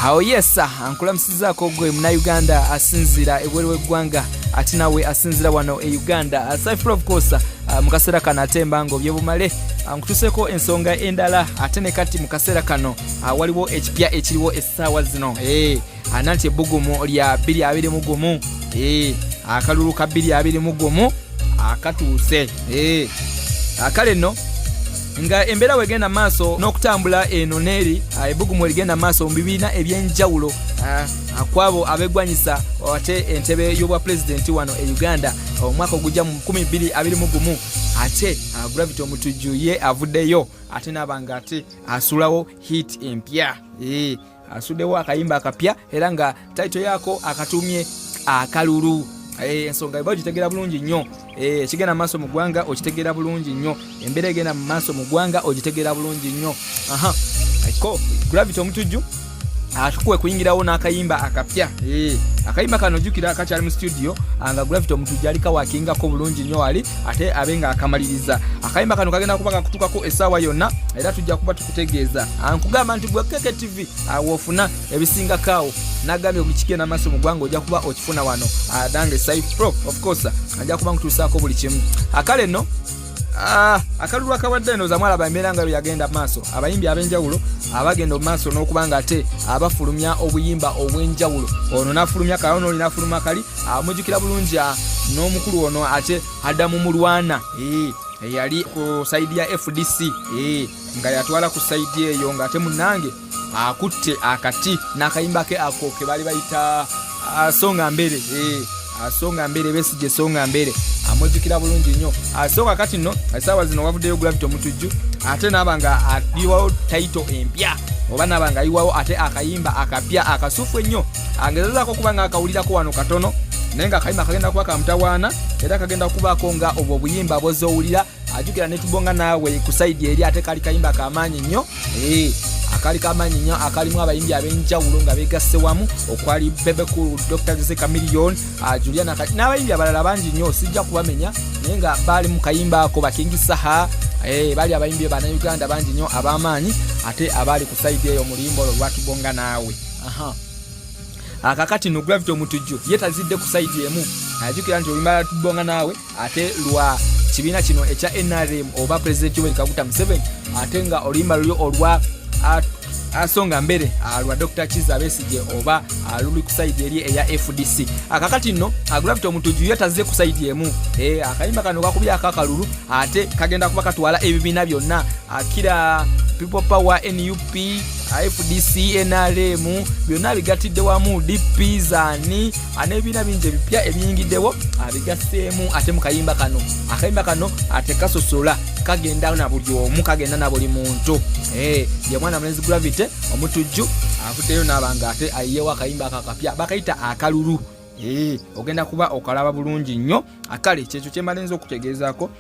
Awo yesa ankulamusizako gwe muna Uganda asinzira ebweru w'eggwanga ate nawe asinzira wano e Uganda. Aside of course mukasera kana atemba ngo byebumale nkutuseko ensonga endala ate ne kati mukasera kano waliwo ekipya ekiriwo essaawa zino ananti ebbugumu lya 221 akalulu ka 221 akatuuse akale no nga embeera wegenda maaso n'okutambula eno neeri ebbugumu ligenda maaso mu bibiina ebyenjawulo akwabo abeggwanyisa ate entebe y'obwa pulezidenti wano e Uganda omwaka ogujja mu 2021 ate Gravitty Omutujju ye avuddeyo ate n'abanga ate asulawo hit empya asuddewo akayimba akapya era nga title yako akatumye Akalulu. Ensonga eba ogitegeera bulungi nnyo ekigenda maaso mu ggwanga okitegeera bulungi nnyo embeera egenda mu maaso mu ggwanga ogitegeera bulungi nnyo ko Gravitty Omutujju atukuwe kuyingirawo n'akayimba akapya akayimba kano jukira akakyali mu studio nga Gravitty Omutujju alika wakingako bulungi nnyo wali ate abenga akamaliriza akayimba kano kagenda kuba kakutukako essaawa yonna era tujja kuba tukutegeeza nkugamba nti gwe Keke TV wofuna ebisingakaawo nagambye okikigenda maaso mu ggwanga ojja kuba okifuna wano Dange Saif Pro of course ajja kuba nkutuusaako buli kimu akale no Akalulu akawadde eno zamwalaba embeera nga yagenda maaso abayimbi ab'enjawulo abagenda maaso n'okubanga ate abafulumya obuyimba obw'enjawulo ono n'afulumya kalono oli n'afuluma kali amujjukira bulungi n'omukulu ono ate Adamu Mulwana yali ku saidi ya FDC nga yatwala ku saidi eyo nga ate munange akutte akati n'akayimba ke ako ke bali bayita songa mbere asonga mbere besije songa mbere amujjukira bulungi nnyo asonga kati no essaawa zino wavuddeyo Gravitty Omutujju ate n'abanga aliwawo title empya oba n'abanga aliwawo ate akayimba akapya akasufu ennyo angezazaako kuba nga akawulirako wano katono naye nga akayimba kagenda kuba kamutawaana era kagenda kubaako nga obwo obuyimba bw'ozoowulira ajjukira ne tubonga naawe ku saidi eri ate kali kayimba kamaanyi nnyo akali kamanyi nnyo akalimu abayimbi ab'enjawulo nga beegasse wamu okwali Bebekulu Dr. Jose Chameleone Juliana n'abayimbi abalala bangi nnyo sijja kubamenya naye nga baali mu kayimba ako bakingisaha baali abayimbi bana Uganda bangi nnyo ab'amaanyi ate abaali ku saidi eyo mulimbo lwatubonga naawe akakati no Gravitty Omutujju yetazidde ku saidi emu ajjukira nti olumala tubonga naawe ate lwa kibiina kino ekya NRM oba President Yoweri Kaguta Museveni ate nga oluyimba lulyo olwa asonga mbere alwa Dr. Kiza Besije oba aluli ku side eri eya FDC akakati no Gravitty Omutujju yatazze ku side emu akayimba kano kakubya Akalulu ate kagenda kuba katwala ebibiina byonna akira People Power NUP FDC NRM byonna bigatidde wamu DP zani anebiina bingi ebipya ebiyingiddewo abigasseemu ate mu kayimba kano akayimba kano ate kasosola kagenda na buli omu kagenda na buli muntu ye mwana mulenzi Gravitty Omutujju avuddeyo n'abanga ate ayiyewo akayimba akapya bakayita Akalulu ogenda kuba okalaba bulungi nnyo akale kyekyo kyembalenza okutegeezaako